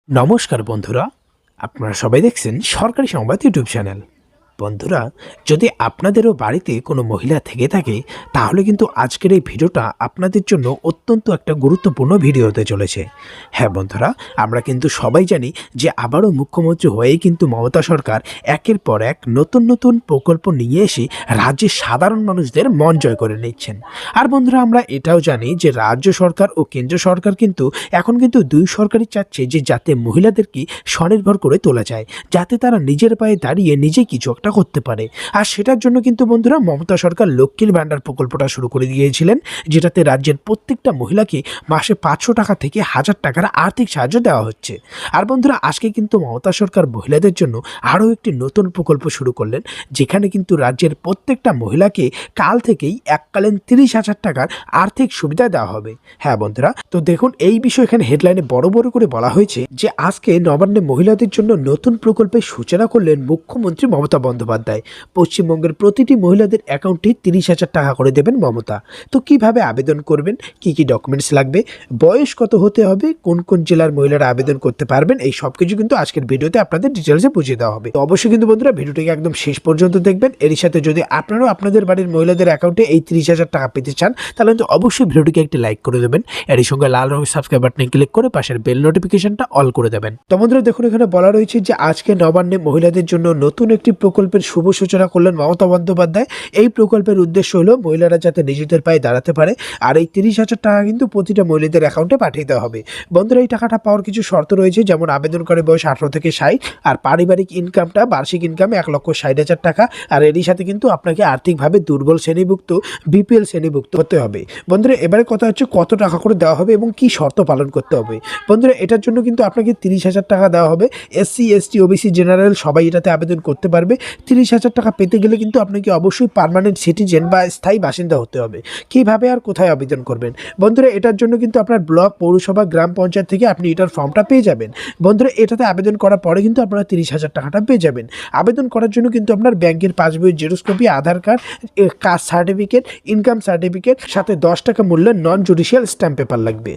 নমস্কার বন্ধুরা, আপনারা সবাই দেখছেন সরকারি সংবাদ ইউটিউব চ্যানেল। বন্ধুরা, যদি আপনাদেরও বাড়িতে কোনো মহিলা থেকে থাকে তাহলে কিন্তু আজকের এই ভিডিওটা আপনাদের জন্য অত্যন্ত একটা গুরুত্বপূর্ণ ভিডিও হতে চলেছে। হ্যাঁ বন্ধুরা, আমরা কিন্তু সবাই জানি যে আবারও মুখ্যমন্ত্রী হয়েই কিন্তু মমতা সরকার একের পর এক নতুন নতুন প্রকল্প নিয়ে এসে রাজ্যের সাধারণ মানুষদের মন জয় করে নিচ্ছেন। আর বন্ধুরা, আমরা এটাও জানি যে রাজ্য সরকার ও কেন্দ্র সরকার কিন্তু এখন কিন্তু দুই সরকারই চাচ্ছে যে যাতে মহিলাদেরকে স্বনির্ভর করে তোলা যায়, যাতে তারা নিজের পায়ে দাঁড়িয়ে নিজে কিছু একটা করতে পারে। আর সেটার জন্য কিন্তু বন্ধুরা মমতা সরকার লক্ষ্মীর ভাণ্ডার প্রকল্পটা শুরু করে দিয়েছিলেন, যেটাতে রাজ্যের প্রত্যেকটা মহিলাকে মাসে 500 টাকা থেকে 1000 টাকার আর্থিক সাহায্য দেওয়া হচ্ছে। আর বন্ধুরা, আজকে কিন্তু মমতা সরকার মহিলাদের জন্য আরও একটি নতুন প্রকল্প শুরু করলেন, যেখানে কিন্তু রাজ্যের প্রত্যেকটা মহিলাকে কাল থেকেই এককালীন 30,000 টাকার আর্থিক সুবিধা দেওয়া হবে। হ্যাঁ বন্ধুরা, তো দেখুন এই বিষয় এখানে হেডলাইনে বড় বড় করে বলা হয়েছে যে আজকে নবান্নে মহিলাদের জন্য নতুন প্রকল্পের সূচনা করলেন মুখ্যমন্ত্রী মমতা বন্দ্যোপাধ্যায়। পশ্চিমবঙ্গের প্রতিটি মহিলাদের অ্যাকাউন্টে 30,000 টাকা করে দেবেন মমতা। তো কিভাবে আবেদন করবেন, কি কি ডকুমেন্টস লাগবে, বয়স কত হতে হবে, কোন কোন জেলার মহিলারা আবেদন করতে পারবেন, এই সব কিছু কিন্তু আজকের ভিডিওতে আপনাদের ডিটেলসে বুঝিয়ে দেওয়া হবে। তো অবশ্যই কিন্তু বন্ধুরা ভিডিওটিকে একদম শেষ পর্যন্ত দেখবেন। এরই সাথে যদি আপনারাও আপনাদের বাড়ির মহিলাদের অ্যাকাউন্টে এই 30,000 টাকা পেতে চান তাহলে কিন্তু অবশ্যই ভিডিওটিকে একটি লাইক করে দেবেন। এর সঙ্গে লাল রঙের সাবস্ক্রাইব বাটনে ক্লিক করে পাশের বেল নোটিফিকেশনটা অল করে দেবেন। তো বন্ধুরা দেখুন, এখানে বলা রয়েছে যে আজকে নবান্নে মহিলাদের জন্য নতুন একটি প্রকল্পের শুভ সূচনা করলেন মমতা বন্দ্যোপাধ্যায়। এই প্রকল্পের উদ্দেশ্য হলো মহিলারা যাতে নিজেদের পায়ে দাঁড়াতে পারে, আর এই 30,000 টাকা কিন্তু প্রতিটা মহিলাদের অ্যাকাউন্টে পাঠিয়ে দেওয়া হবে। বন্ধুরা, এই টাকাটা পাওয়ার কিছু শর্ত রয়েছে, যেমন আবেদন করে বয়স 18 থেকে 60, আর পারিবারিক ইনকামটা বার্ষিক ইনকাম 1,60,000 টাকা, আর এরই সাথে কিন্তু আপনাকে আর্থিকভাবে দুর্বল শ্রেণীভুক্ত বিপিএল শ্রেণীভুক্ত হতে হবে। বন্ধুরা, এবারে কথা হচ্ছে কত টাকা করে দেওয়া হবে এবং কি শর্ত পালন করতে হবে। বন্ধুরা, এটার জন্য কিন্তু আপনাকে 30,000 টাকা দেওয়া হবে। এসসি, এসটি, ওবিসি, জেনারেল সবাই এটাতে আবেদন করতে পারবে। 30,000 টাকা পেতে গেলে কিন্তু আপনাকে অবশ্যই পার্মানেন্ট সিটিজেন বা স্থায়ী বাসিন্দা হতে হবে। কিভাবে আর কোথায় আবেদন করবেন? বন্ধুরা, এটার জন্য কিন্তু আপনার ব্লক, পৌরসভা, গ্রাম পঞ্চায়েত থেকে আপনি এটার ফর্মটা পেয়ে যাবেন। বন্ধুরা, এটাতে আবেদন করার পরে কিন্তু আপনারা 30,000 টাকাটা পেয়ে যাবেন। আবেদন করার জন্য কিন্তু আপনার ব্যাংকের পাসবইয়ের xerox copy, Aadhaar card, caste certificate, income certificate, সাথে 10 টাকা মূল্যের নন জুডিশিয়াল স্ট্যাম্প পেপার লাগবে।